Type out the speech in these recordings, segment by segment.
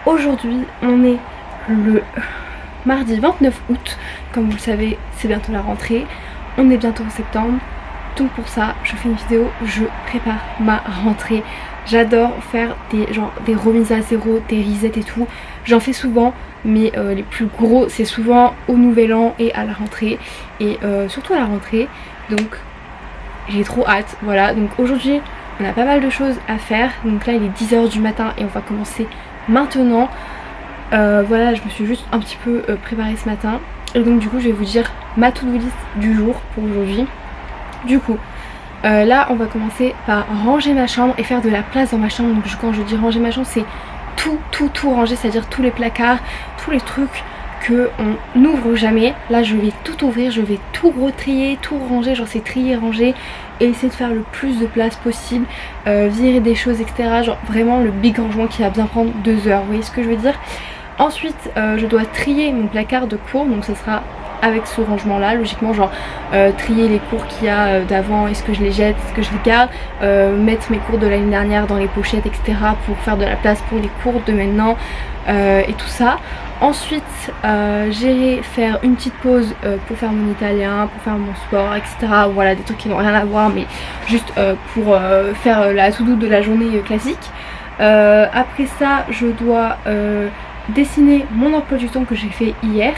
Aujourd'hui on est le mardi 29 août, comme vous le savez c'est bientôt la rentrée, on est bientôt en septembre, donc pour ça je fais une vidéo, je prépare ma rentrée. J'adore faire des remises à zéro, des resets et tout, j'en fais souvent mais les plus gros c'est souvent au nouvel an et à la rentrée et surtout à la rentrée, donc j'ai trop hâte. Voilà, donc aujourd'hui on a pas mal de choses à faire, donc là il est 10 h du matin et on va commencer maintenant. Voilà, je me suis juste un petit peu préparée ce matin et donc du coup je vais vous dire ma to-do list du jour pour aujourd'hui. Du coup là on va commencer par ranger ma chambre et faire de la place dans ma chambre. Donc quand je dis ranger ma chambre, c'est tout ranger, c'est à dire tous les placards, tous les trucs que on n'ouvre jamais. Là je vais tout ouvrir, je vais tout retrier, tout ranger, genre c'est trier, ranger et essayer de faire le plus de place possible, virer des choses etc, genre vraiment le big rangement qui va bien prendre 2 heures, vous voyez ce que je veux dire. Ensuite je dois trier mon placard de cours, donc ça sera avec ce rangement là logiquement, genre trier les cours qu'il y a d'avant, est-ce que je les jette, est-ce que je les garde, mettre mes cours de l'année dernière dans les pochettes etc pour faire de la place pour les cours de maintenant et tout ça. Ensuite j'irai faire une petite pause pour faire mon italien, pour faire mon sport etc, voilà des trucs qui n'ont rien à voir mais juste pour faire la to-do de la journée classique. Après ça je dois dessiner mon emploi du temps que j'ai fait hier.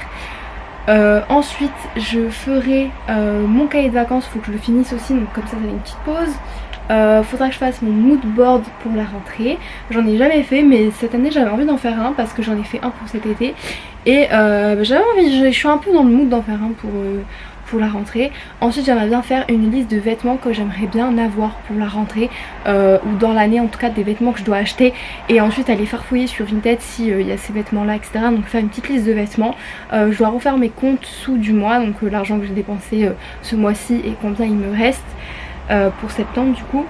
Ensuite je ferai mon cahier de vacances, faut que je le finisse aussi, donc comme ça ça fait une petite pause. Faudra que je fasse mon mood board pour la rentrée. J'en ai jamais fait mais cette année j'avais envie d'en faire un parce que j'en ai fait un pour cet été et j'avais envie, je suis un peu dans le mood d'en faire un pour la rentrée. Ensuite j'aimerais bien faire une liste de vêtements que j'aimerais bien avoir pour la rentrée ou dans l'année, en tout cas des vêtements que je dois acheter et ensuite aller farfouiller sur Vinted si il y a ces vêtements là etc, donc faire une petite liste de vêtements. Je dois refaire mes comptes sous du mois, donc l'argent que j'ai dépensé ce mois-ci et combien il me reste pour septembre du coup.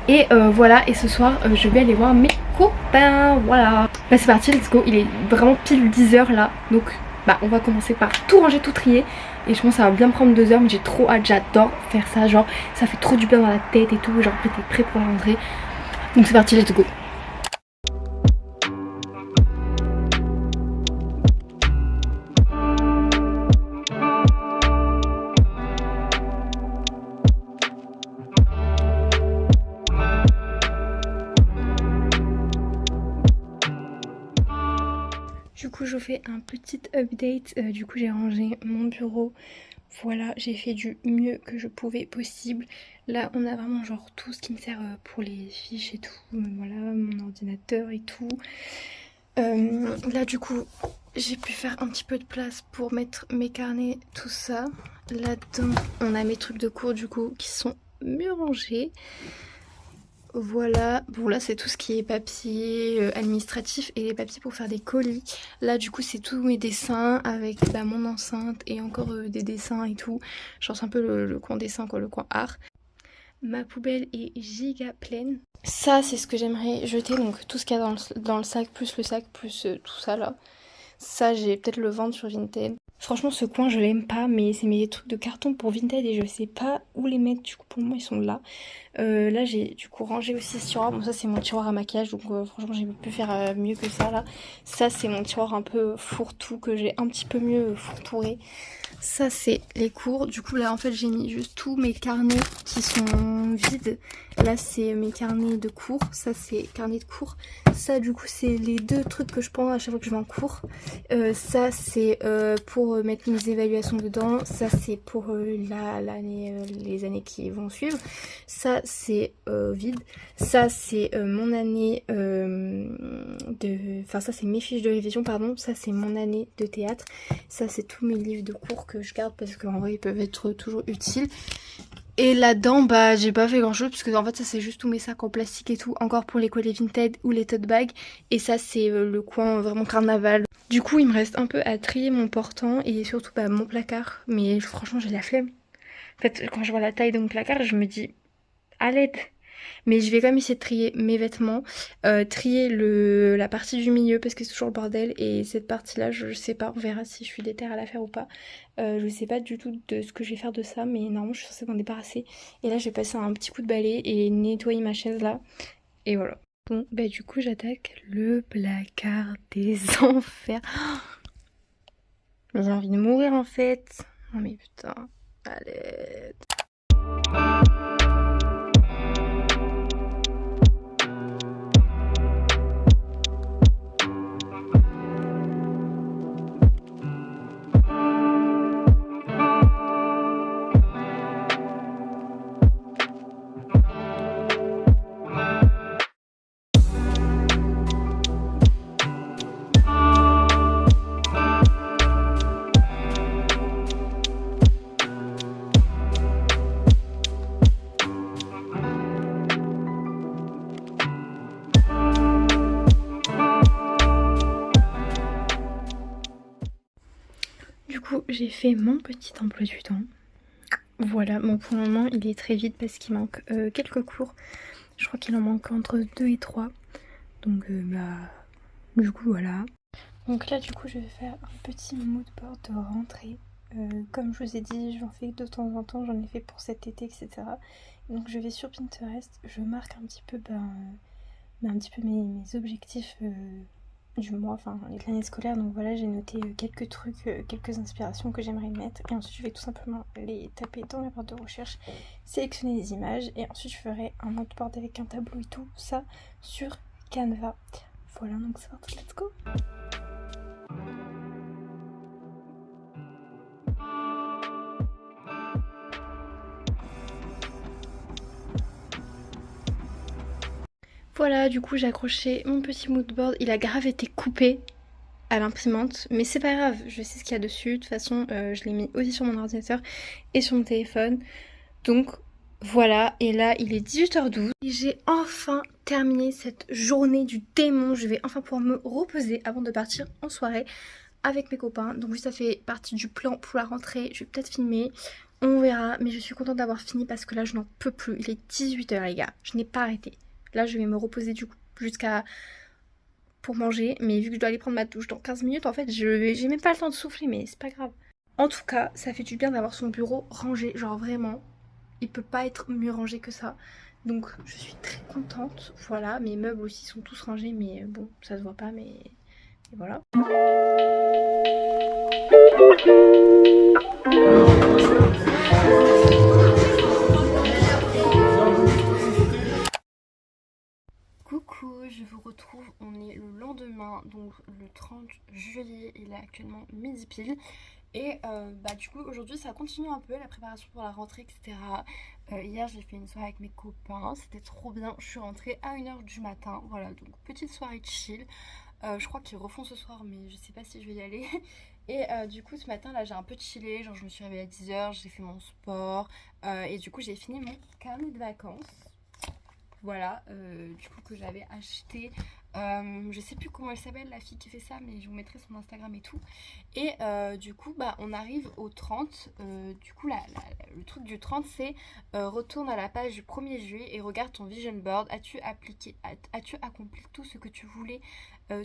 Et voilà, et ce soir je vais aller voir mes copains, voilà. Bah c'est parti, let's go, il est vraiment pile 10 h là, donc bah on va commencer par tout ranger, tout trier. Et je pense que ça va bien me prendre 2 heures mais j'ai trop hâte, j'adore faire ça, genre ça fait trop du bien dans la tête et tout, genre après t'es prêt pour la rentrée. Donc c'est parti, let's go. Du coup je fais un petit update, du coup j'ai rangé mon bureau, voilà, j'ai fait du mieux que je pouvais possible. Là on a vraiment genre tout ce qui me sert pour les fiches et tout, voilà, mon ordinateur et tout. Là du coup j'ai pu faire un petit peu de place pour mettre mes carnets, tout ça. Là-dedans on a mes trucs de cours du coup qui sont mieux rangés. Voilà, bon là c'est tout ce qui est papier administratif et les papiers pour faire des colis. Là du coup c'est tous mes dessins avec bah, mon enceinte et encore des dessins et tout. Genre c'est un peu le coin dessin quoi, le coin art. Ma poubelle est giga pleine. Ça c'est ce que j'aimerais jeter, donc tout ce qu'il y a dans le sac, plus le sac, plus tout ça là. Ça j'ai peut-être le vendre sur Vinted. Franchement ce coin je l'aime pas mais c'est mes trucs de carton pour Vinted et je sais pas où les mettre, du coup pour moi ils sont là. Là j'ai du coup rangé aussi ce tiroir, bon ça c'est mon tiroir à maquillage donc franchement j'ai pu faire mieux que ça là. Ça c'est mon tiroir un peu fourre-tout que j'ai un petit peu mieux fourre-touré. Ça c'est les cours, du coup là en fait j'ai mis juste tous mes carnets qui sont vides. Là c'est mes carnets de cours, ça c'est carnet de cours. Ça du coup c'est les deux trucs que je prends à chaque fois que je vais en cours. Ça c'est pour mettre mes évaluations dedans, ça c'est pour l'année, les années qui vont suivre. Ça c'est vide, ça c'est mon année enfin ça c'est mes fiches de révision pardon, ça c'est mon année de théâtre, ça c'est tous mes livres de cours que je garde parce qu'en vrai ils peuvent être toujours utiles. Et là-dedans bah j'ai pas fait grand chose parce que en fait ça c'est juste tous mes sacs en plastique et tout, encore pour les collets Vinted ou les tote bags. Et ça c'est le coin vraiment carnaval. Du coup il me reste un peu à trier mon portant et surtout bah, mon placard, mais franchement j'ai la flemme. En fait quand je vois la taille de mon placard je me dis à l'aide. Mais je vais quand même essayer de trier mes vêtements, trier la partie du milieu parce que c'est toujours le bordel. Et cette partie là je sais pas, on verra si je suis déter à la faire ou pas. Je sais pas du tout de ce que je vais faire de ça, mais normalement je suis censée m'en débarrasser. Et là je vais passer un petit coup de balai et nettoyer ma chaise là. Et voilà. Bon, bah du coup j'attaque le placard des enfers. Mais j'ai envie de mourir en fait. Oh mais putain, allez. Du coup, j'ai fait mon petit emploi du temps. Voilà, bon pour le moment il est très vite parce qu'il manque quelques cours. Je crois qu'il en manque entre 2 et 3. Donc du coup voilà. Donc là du coup je vais faire un petit mood board de rentrée. Comme je vous ai dit, j'en fais de temps en temps, j'en ai fait pour cet été, etc. Donc je vais sur Pinterest, je marque un petit peu, un petit peu mes objectifs du mois, enfin de l'année scolaire. Donc voilà, j'ai noté quelques trucs, quelques inspirations que j'aimerais mettre. Et ensuite je vais tout simplement les taper dans ma barre de recherche, sélectionner les images. Et ensuite je ferai un mood board avec un tableau et tout ça sur Canva. Voilà, donc c'est parti, let's go. Voilà, du coup j'ai accroché mon petit mood board. Il a grave été coupé à l'imprimante, mais c'est pas grave, je sais ce qu'il y a dessus. De toute façon, je l'ai mis aussi sur mon ordinateur et sur mon téléphone. Donc voilà, et là il est 18h12. J'ai enfin terminé cette journée du démon. Je vais enfin pouvoir me reposer avant de partir en soirée avec mes copains. Donc oui, ça fait partie du plan pour la rentrée. Je vais peut-être filmer, on verra. Mais je suis contente d'avoir fini parce que là je n'en peux plus. Il est 18h les gars, je n'ai pas arrêté. Là je vais me reposer du coup jusqu'à pour manger. Mais vu que je dois aller prendre ma douche dans 15 minutes, en fait j'ai même pas le temps de souffler, mais c'est pas grave. En tout cas, ça fait du bien d'avoir son bureau rangé, genre vraiment. Il peut pas être mieux rangé que ça. Donc je suis très contente. Voilà, mes meubles aussi sont tous rangés, mais bon, ça se voit pas, mais et voilà. Coucou, je vous retrouve, on est le lendemain, donc le 30 juillet, il est actuellement midi pile. Et du coup aujourd'hui ça continue un peu la préparation pour la rentrée, etc. Hier j'ai fait une soirée avec mes copains, c'était trop bien. Je suis rentrée à 1h du matin, voilà, donc petite soirée chill. Je crois qu'ils refont ce soir mais je sais pas si je vais y aller. Et du coup ce matin là j'ai un peu chillé, genre je me suis réveillée à 10h, j'ai fait mon sport et du coup j'ai fini mon carnet de vacances. Voilà, du coup que j'avais acheté. Je sais plus comment elle s'appelle la fille qui fait ça, mais je vous mettrai son Instagram et tout. Et du coup on arrive au 30. Du coup le truc du 30 c'est retourne à la page du 1er juillet et regarde ton vision board. As-tu accompli tout ce que tu voulais,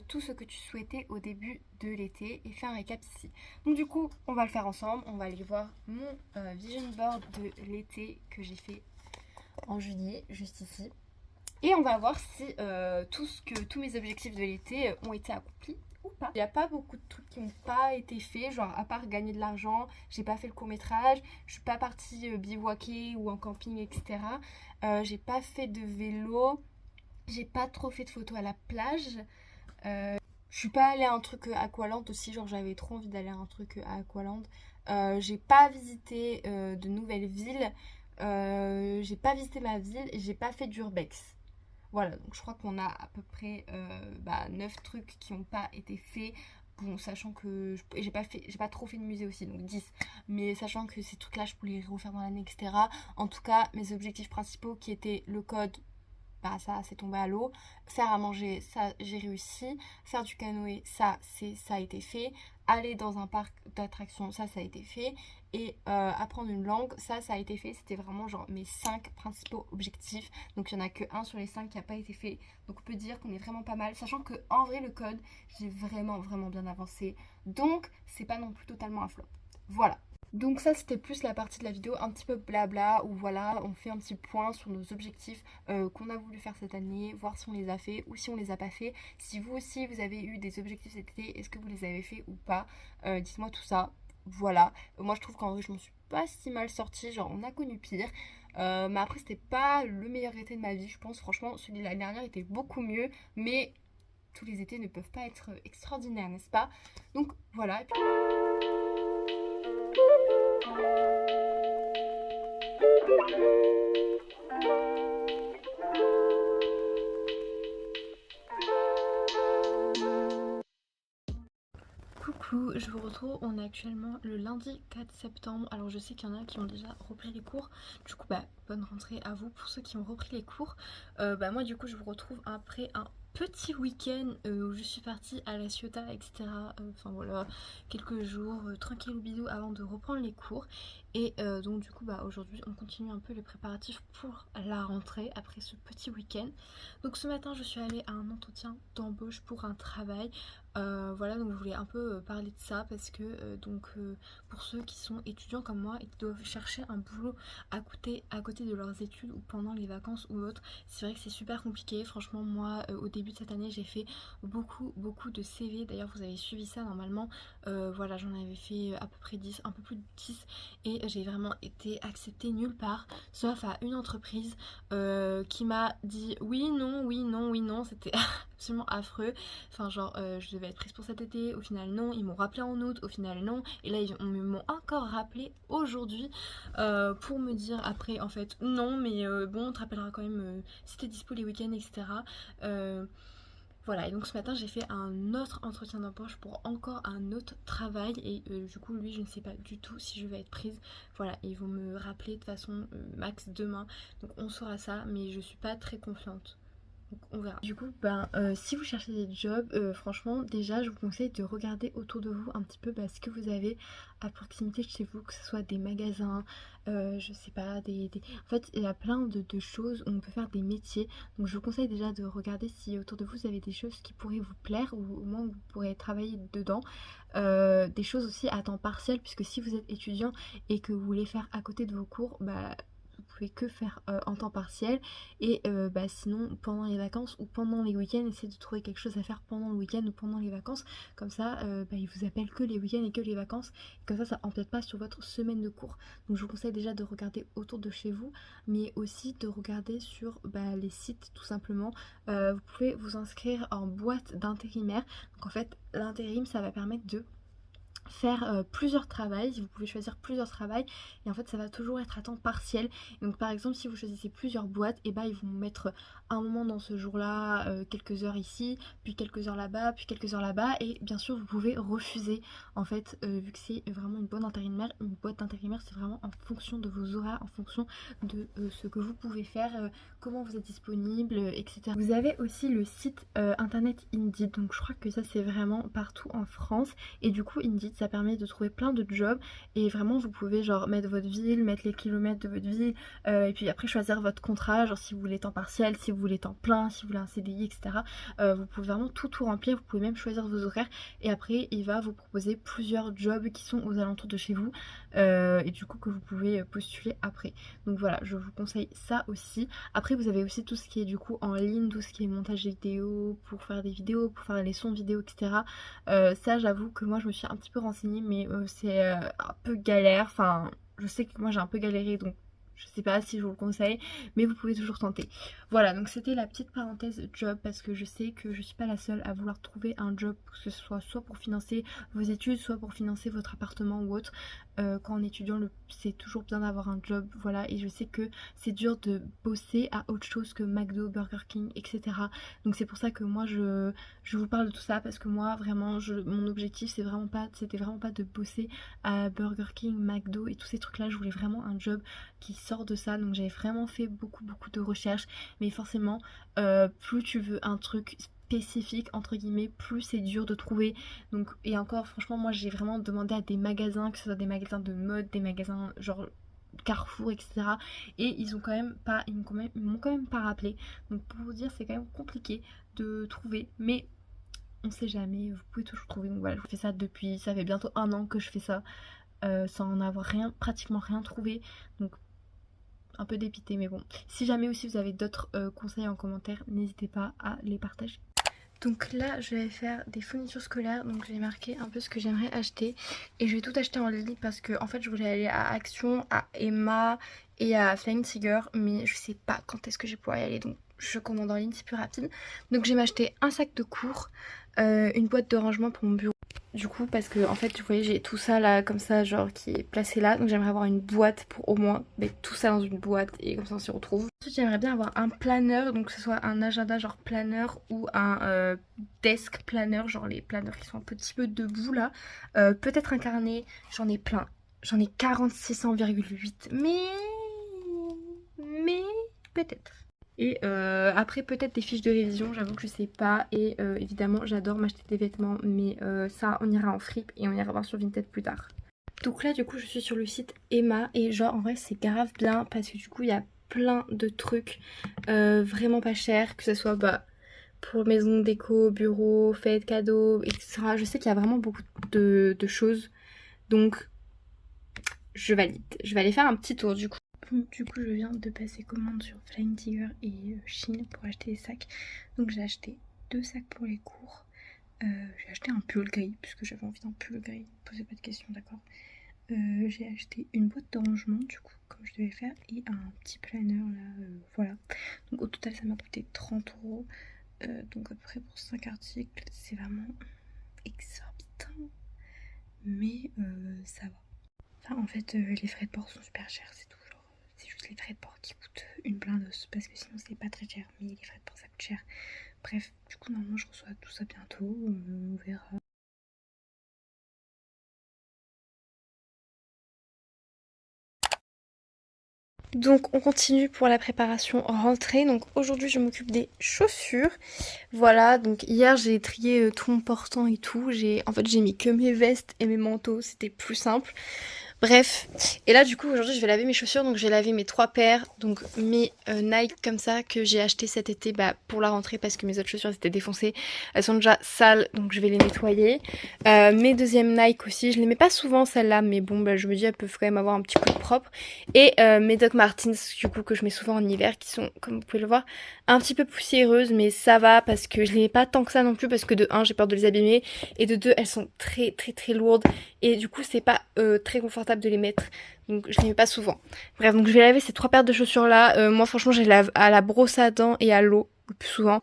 tout ce que tu souhaitais au début de l'été, et fais un récap ici. Donc du coup on va le faire ensemble, on va aller voir mon vision board de l'été que j'ai fait en juillet, juste ici. Et on va voir si tous mes objectifs de l'été ont été accomplis ou pas. Il n'y a pas beaucoup de trucs qui n'ont pas été faits, genre à part gagner de l'argent, j'ai pas fait le court-métrage, je suis pas partie bivouaquer ou en camping, etc. J'ai pas fait de vélo, j'ai pas trop fait de photos à la plage. Je suis pas allée à un truc à Aqualand aussi, genre j'avais trop envie d'aller à un truc à Aqualand. J'ai pas visité de nouvelles villes, j'ai pas visité ma ville et j'ai pas fait d'urbex. Voilà, donc je crois qu'on a à peu près 9 trucs qui n'ont pas été faits. Bon, sachant que j'ai pas trop fait de musée aussi, donc 10. Mais sachant que ces trucs-là, je pourrais les refaire dans l'année, etc. En tout cas, mes objectifs principaux qui étaient le code, ça c'est tombé à l'eau. Faire à manger, ça j'ai réussi. Faire du canoë, ça a été fait. Aller dans un parc d'attractions, ça a été fait. Et apprendre une langue, ça a été fait. C'était vraiment genre mes 5 principaux objectifs. Donc il n'y en a que 1 sur les 5 qui n'a pas été fait. Donc on peut dire qu'on est vraiment pas mal. Sachant que en vrai le code, j'ai vraiment bien avancé. Donc c'est pas non plus totalement un flop. Voilà. Donc ça c'était plus la partie de la vidéo un petit peu blabla où voilà on fait un petit point sur nos objectifs qu'on a voulu faire cette année, voir si on les a fait ou si on les a pas fait. Si vous aussi vous avez eu des objectifs cet été, est-ce que vous les avez fait ou pas, dites-moi tout ça. Voilà, moi je trouve qu'en vrai je m'en suis pas si mal sortie, genre on a connu pire. Mais après c'était pas le meilleur été de ma vie je pense, franchement celui de l'année dernière était beaucoup mieux, mais tous les étés ne peuvent pas être extraordinaires, n'est-ce pas? Donc voilà. Et puis... Coucou, je vous retrouve, on est actuellement le lundi 4 septembre, alors je sais qu'il y en a qui ont déjà repris les cours, du coup bonne rentrée à vous pour ceux qui ont repris les cours. Moi du coup je vous retrouve après un petit week-end où je suis partie à La Ciotat, etc. Enfin voilà, quelques jours tranquille ou bidou avant de reprendre les cours. Et donc du coup aujourd'hui on continue un peu les préparatifs pour la rentrée après ce petit week-end. Donc ce matin je suis allée à un entretien d'embauche pour un travail. Voilà, donc je voulais un peu parler de ça parce que pour ceux qui sont étudiants comme moi et qui doivent chercher un boulot à côté de leurs études ou pendant les vacances ou autres, c'est vrai que c'est super compliqué. Franchement moi au début de cette année j'ai fait beaucoup de CV, d'ailleurs vous avez suivi ça normalement. Voilà, j'en avais fait à peu près 10, un peu plus de 10 et j'ai vraiment été acceptée nulle part sauf à une entreprise qui m'a dit oui non oui non oui non, c'était absolument affreux. Enfin genre je devais être prise pour cet été, au final non, ils m'ont rappelé en août, au final non, et là ils m'ont encore rappelé aujourd'hui pour me dire après en fait non mais bon on te rappellera quand même si t'es dispo les week-ends, etc. Voilà, et donc ce matin j'ai fait un autre entretien d'embauche pour encore un autre travail et du coup lui je ne sais pas du tout si je vais être prise. Voilà, et ils vont me rappeler de toute façon max demain, donc on saura ça, mais je suis pas très confiante. Donc on verra. Du coup, si vous cherchez des jobs, franchement, déjà, je vous conseille de regarder autour de vous un petit peu ce que vous avez à proximité de chez vous, que ce soit des magasins, je sais pas, En fait, il y a plein de choses où on peut faire des métiers. Donc je vous conseille déjà de regarder si autour de vous, vous avez des choses qui pourraient vous plaire ou au moins vous pourrez travailler dedans. Des choses aussi à temps partiel, puisque si vous êtes étudiant et que vous voulez faire à côté de vos cours, vous pouvez que faire en temps partiel et sinon pendant les vacances ou pendant les week-ends, essayez de trouver quelque chose à faire pendant le week-end ou pendant les vacances, comme ça ils vous appellent que les week-ends et que les vacances, et comme ça empiète pas sur votre semaine de cours. Donc je vous conseille déjà de regarder autour de chez vous, mais aussi de regarder sur les sites tout simplement. Vous pouvez vous inscrire en boîte d'intérimaire, donc en fait l'intérim ça va permettre de faire plusieurs travails, vous pouvez choisir plusieurs travails et en fait ça va toujours être à temps partiel. Et donc par exemple si vous choisissez plusieurs boîtes, et ils vont mettre un moment dans ce jour là, quelques heures ici, puis quelques heures là-bas, puis quelques heures là-bas, et bien sûr vous pouvez refuser en fait vu que c'est vraiment une boîte d'intérimaire c'est vraiment en fonction de vos horaires, en fonction de ce que vous pouvez faire, comment vous êtes disponible, etc. Vous avez aussi le site internet Indeed, donc je crois que ça c'est vraiment partout en France, et du coup Indeed ça permet de trouver plein de jobs et vraiment vous pouvez genre mettre votre ville, mettre les kilomètres de votre ville et puis après choisir votre contrat, genre si vous voulez temps partiel, si vous voulez temps plein, si vous voulez un CDI, etc. Vous pouvez vraiment tout remplir, vous pouvez même choisir vos horaires et après il va vous proposer plusieurs jobs qui sont aux alentours de chez vous et du coup que vous pouvez postuler après. Donc voilà, je vous conseille ça aussi. Après vous avez aussi tout ce qui est du coup en ligne, tout ce qui est montage vidéo, pour faire des vidéos, pour faire les sons vidéo, etc. Ça j'avoue que moi je me suis un petit peu renseignée, mais c'est un peu galère. Enfin, je sais que moi j'ai un peu galéré, donc je sais pas si je vous le conseille, mais vous pouvez toujours tenter. Voilà, donc c'était la petite parenthèse job, parce que je sais que je suis pas la seule à vouloir trouver un job, que ce soit pour financer vos études, soit pour financer votre appartement ou autre. Quand on est étudiant, c'est toujours bien d'avoir un job, voilà, et je sais que c'est dur de bosser à autre chose que McDo, Burger King, etc. Donc c'est pour ça que moi je vous parle de tout ça, parce que moi vraiment mon objectif c'était vraiment pas de bosser à Burger King, McDo et tous ces trucs là. Je voulais vraiment un job qui sort de ça, donc j'avais vraiment fait beaucoup de recherches, mais forcément plus tu veux un truc spécifique entre guillemets, plus c'est dur de trouver. Donc et encore franchement moi j'ai vraiment demandé à des magasins, que ce soit des magasins de mode, des magasins genre Carrefour, etc. Et ils m'ont quand même pas rappelé. Donc pour vous dire c'est quand même compliqué de trouver, mais on sait jamais, vous pouvez toujours trouver. Donc voilà, je fais ça depuis, ça fait bientôt 1 an que je fais ça. sans en avoir pratiquement rien trouvé. Donc un peu dépité, mais bon. Si jamais aussi vous avez d'autres conseils en commentaire, n'hésitez pas à les partager. Donc là je vais faire des fournitures scolaires, donc j'ai marqué un peu ce que j'aimerais acheter et je vais tout acheter en ligne parce que en fait je voulais aller à Action, à Emma et à Flying Tiger, mais je sais pas quand est-ce que je vais pouvoir y aller, donc je commande en ligne, c'est plus rapide. Donc j'ai m'acheté un sac de cours, une boîte de rangement pour mon bureau. Du coup parce que en fait vous voyez j'ai tout ça là comme ça genre qui est placé là, donc j'aimerais avoir une boîte pour au moins mettre tout ça dans une boîte et comme ça on s'y retrouve. Ensuite j'aimerais bien avoir un planeur, donc que ce soit un agenda genre planeur ou un desk planeur, genre les planeurs qui sont un petit peu debout là. Peut-être un carnet, j'en ai plein, j'en ai 4600,8 mais peut-être. Et après peut-être des fiches de révision, j'avoue que je sais pas. Et évidemment j'adore m'acheter des vêtements, mais ça on ira en fripe et on ira voir sur Vinted plus tard. Donc là du coup je suis sur le site Emma et genre en vrai c'est grave bien parce que du coup il y a plein de trucs vraiment pas chers, que ce soit pour maison, déco, bureau, fêtes, cadeaux, etc. Je sais qu'il y a vraiment beaucoup de choses, donc je valide. Je vais aller faire un petit tour du coup. Du coup je viens de passer commande sur Flying Tiger et Shein pour acheter des sacs. Donc j'ai acheté 2 sacs pour les cours. J'ai acheté un pull gris puisque j'avais envie d'un pull gris. Posez pas de questions, d'accord. J'ai acheté une boîte de rangement du coup comme je devais faire et un petit planeur là, voilà. Donc au total ça m'a coûté 30 €. Donc à peu près pour 5 articles, c'est vraiment exorbitant. Mais ça va. Enfin en fait les frais de port sont super chers, c'est tout. C'est juste les frais de port qui coûtent une blinde parce que sinon c'est pas très cher, mais les frais de port ça coûte cher. Bref, du coup normalement je reçois tout ça bientôt, on verra. Donc on continue pour la préparation rentrée. Donc aujourd'hui je m'occupe des chaussures. Voilà, donc hier j'ai trié tout mon portant et tout. En fait j'ai mis que mes vestes et mes manteaux, c'était plus simple. Bref, et là du coup aujourd'hui je vais laver mes chaussures, donc j'ai lavé mes 3 paires, donc mes Nike comme ça que j'ai acheté cet été pour la rentrée parce que mes autres chaussures étaient défoncées, elles sont déjà sales donc je vais les nettoyer. Mes deuxièmes Nike aussi, je les mets pas souvent celles-là mais bon je me dis elles peuvent quand même avoir un petit coup de propre. Et mes Doc Martens du coup que je mets souvent en hiver qui sont comme vous pouvez le voir un petit peu poussiéreuses, mais ça va parce que je les mets pas tant que ça non plus parce que de 1 j'ai peur de les abîmer et de 2 elles sont très lourdes et du coup c'est pas très confortable de les mettre, donc je les mets pas souvent. Bref, donc je vais laver ces 3 paires de chaussures là. Moi franchement je les lave à la brosse à dents et à l'eau le plus souvent.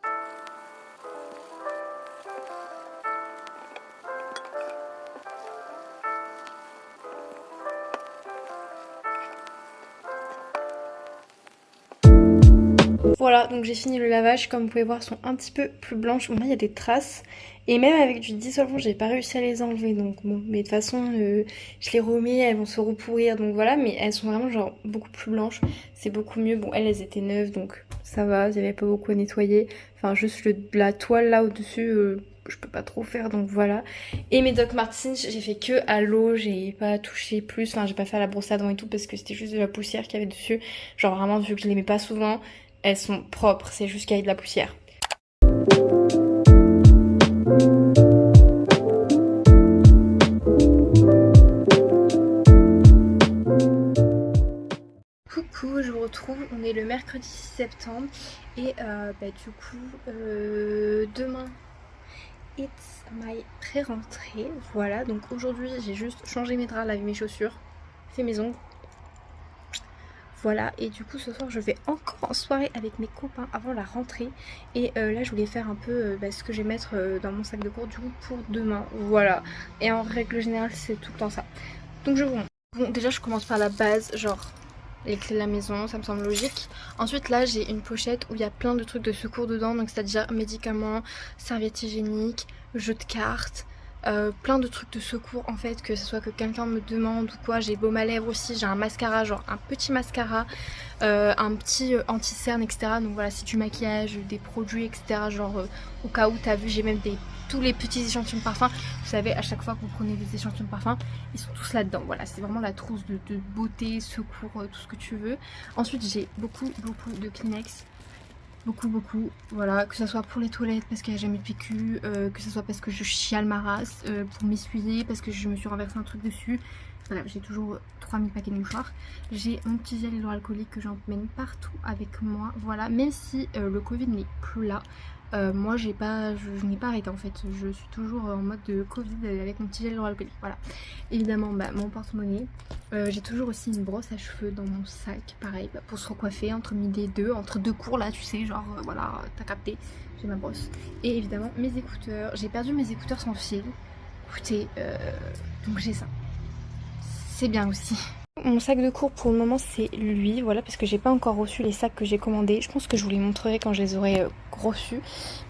Voilà, donc j'ai fini le lavage, comme vous pouvez voir elles sont un petit peu plus blanches. Bon là il y a des traces et même avec du dissolvant j'ai pas réussi à les enlever, donc bon, mais de toute façon je les remets, elles vont se repourrir, donc voilà, mais elles sont vraiment genre beaucoup plus blanches, c'est beaucoup mieux. Bon elles étaient neuves donc ça va, il y avait pas beaucoup à nettoyer, enfin juste la toile là au dessus je peux pas trop faire, donc voilà. Et mes Doc Martens j'ai fait que à l'eau, j'ai pas touché plus, enfin j'ai pas fait à la brosse à dents et tout parce que c'était juste de la poussière qu'il y avait dessus, genre vraiment vu que je les mets pas souvent elles sont propres, c'est juste qu'il y a de la poussière. Coucou, je vous retrouve, on est le mercredi 6 septembre et du coup demain it's my pré-rentrée, voilà. Donc aujourd'hui j'ai juste changé mes draps, lavé mes chaussures, fait mes ongles. Voilà, et du coup ce soir je vais encore en soirée avec mes copains avant la rentrée. Et là je voulais faire un peu ce que je vais mettre dans mon sac de cours du coup pour demain. Voilà, et en règle générale c'est tout le temps ça. Donc je vous montre. Bon déjà je commence par la base, genre les clés de la maison, ça me semble logique. Ensuite là j'ai une pochette où il y a plein de trucs de secours dedans, donc c'est-à-dire médicaments, serviettes hygiéniques, jeux de cartes, plein de trucs de secours en fait, que ce soit que quelqu'un me demande ou quoi. J'ai baume à lèvres aussi, j'ai un mascara, genre un petit mascara, un petit anti-cerne, etc. Donc voilà, c'est du maquillage, des produits, etc. Genre au cas où t'as vu, j'ai même tous les petits échantillons de parfum. Vous savez, à chaque fois que vous prenez des échantillons de parfum, ils sont tous là-dedans. Voilà, c'est vraiment la trousse de beauté, secours, tout ce que tu veux. Ensuite, j'ai beaucoup de Kleenex. Beaucoup, voilà, que ce soit pour les toilettes parce qu'il n'y a jamais de PQ, que ce soit parce que je chiale ma race, pour m'essuyer parce que je me suis renversé un truc dessus, Bref, j'ai toujours 3000 paquets de mouchoirs. J'ai mon petit gel hydroalcoolique que j'emmène partout avec moi. Voilà, même si le Covid n'est plus là. Moi je n'ai pas arrêté en fait, je suis toujours en mode de Covid avec mon petit gel hydroalcoolique. Voilà, évidemment mon porte-monnaie, j'ai toujours aussi une brosse à cheveux dans mon sac, pareil, pour se recoiffer entre midi et deux, entre deux cours là, tu sais, genre voilà, t'as capté, j'ai ma brosse. Et évidemment mes écouteurs, j'ai perdu mes écouteurs sans fil, écoutez, donc j'ai ça, c'est bien aussi. Mon sac de cours pour le moment c'est lui, voilà, parce que j'ai pas encore reçu les sacs que j'ai commandés. Je pense que je vous les montrerai quand je les aurai reçus.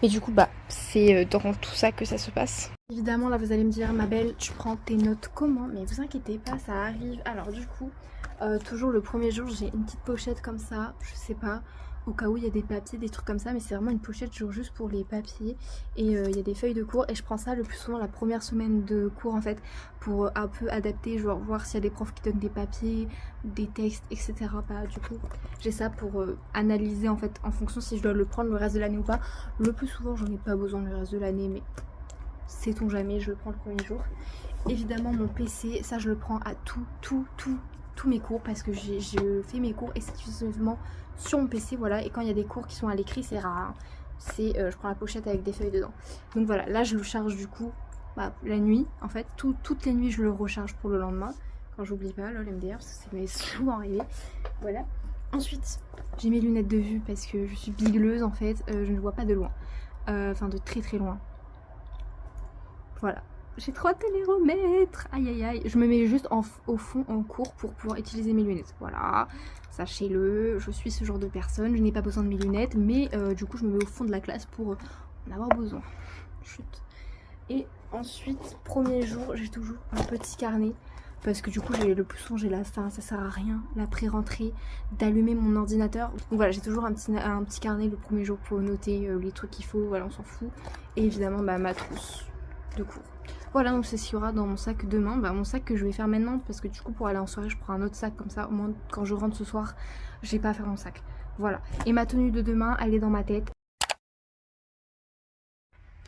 Mais du coup bah c'est dans tout ça que ça se passe. Évidemment là vous allez me dire ma belle tu prends tes notes comment? Mais vous inquiétez pas, ça arrive. Alors du coup toujours le premier jour j'ai une petite pochette comme ça, je sais pas, au cas où il y a des papiers, des trucs comme ça, mais c'est vraiment une pochette genre juste pour les papiers. Et il y a des feuilles de cours et je prends ça le plus souvent la première semaine de cours en fait, pour un peu adapter, genre voir s'il y a des profs qui donnent des papiers, des textes, etc. Bah du coup j'ai ça pour analyser en fait en fonction si je dois le prendre le reste de l'année ou pas. Le plus souvent j'en ai pas besoin le reste de l'année, mais sait-on jamais, je le prends le premier jour. Évidemment mon PC, ça je le prends à tous mes cours parce que je fais mes cours exclusivement sur mon PC, voilà. Et quand il y a des cours qui sont à l'écrit c'est rare, hein. C'est je prends la pochette avec des feuilles dedans. Donc voilà, là je le charge du coup la nuit en fait, toutes les nuits je le recharge pour le lendemain quand j'oublie pas, lol MDR, parce que ça m'est souvent arrivé. Voilà. Ensuite j'ai mes lunettes de vue parce que je suis bigleuse en fait, je ne vois pas de loin, enfin de très loin. Voilà, j'ai 3 téléromètres, aïe aïe aïe, je me mets juste au fond en cours pour pouvoir utiliser mes lunettes, voilà, sachez-le, je suis ce genre de personne, je n'ai pas besoin de mes lunettes, mais du coup je me mets au fond de la classe pour en avoir besoin. Chut. Et ensuite, premier jour, j'ai toujours un petit carnet, parce que du coup le plus souvent j'ai la faim, ça sert à rien, la pré-rentrée, d'allumer mon ordinateur. Donc voilà, j'ai toujours un petit carnet le premier jour pour noter les trucs qu'il faut, voilà, on s'en fout. Et évidemment ma trousse de cours. Voilà, donc c'est ce qu'il y aura dans mon sac demain. Mon sac que je vais faire maintenant, parce que du coup pour aller en soirée je prends un autre sac, comme ça au moins quand je rentre ce soir j'ai pas à faire mon sac. Voilà, et ma tenue de demain elle est dans ma tête.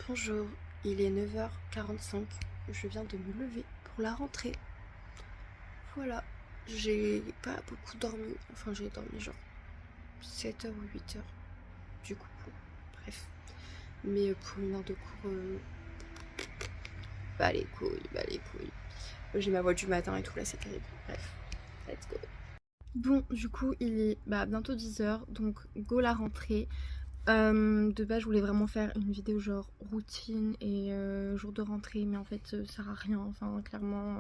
Bonjour, il est 9h45, je viens de me lever pour la rentrée. Voilà, j'ai pas beaucoup dormi, enfin j'ai dormi genre 7h ou 8h du coup, bref. Mais pour une heure de cours, bah les couilles. J'ai ma voix du matin et tout là, c'est terrible. Bref, let's go. Bon, du coup, il est bientôt 10h, donc go la rentrée. De base, je voulais vraiment faire une vidéo genre routine et jour de rentrée, mais en fait, ça sert à rien. Enfin, clairement,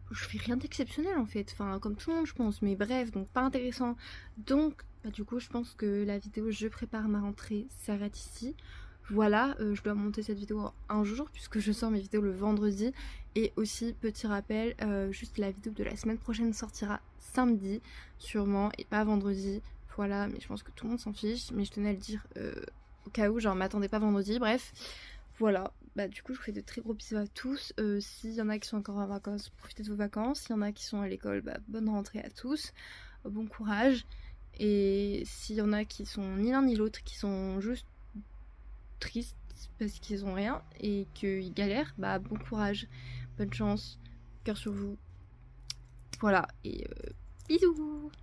je fais rien d'exceptionnel en fait. Enfin, comme tout le monde, je pense, mais bref, donc pas intéressant. Donc, du coup, je pense que la vidéo je prépare ma rentrée s'arrête ici. Voilà, je dois monter cette vidéo un jour puisque je sors mes vidéos le vendredi. Et aussi, petit rappel, juste la vidéo de la semaine prochaine sortira samedi sûrement et pas vendredi. Voilà, mais je pense que tout le monde s'en fiche, mais je tenais à le dire au cas où, genre m'attendez pas vendredi, bref. Voilà, du coup je vous fais de très gros bisous à tous. S'il y en a qui sont encore en vacances, profitez de vos vacances. S'il y en a qui sont à l'école, bonne rentrée à tous, bon courage. Et s'il y en a qui sont ni l'un ni l'autre, qui sont juste tristes parce qu'ils ont rien et qu'ils galèrent, bon courage, bonne chance, cœur sur vous. Voilà, et bisous.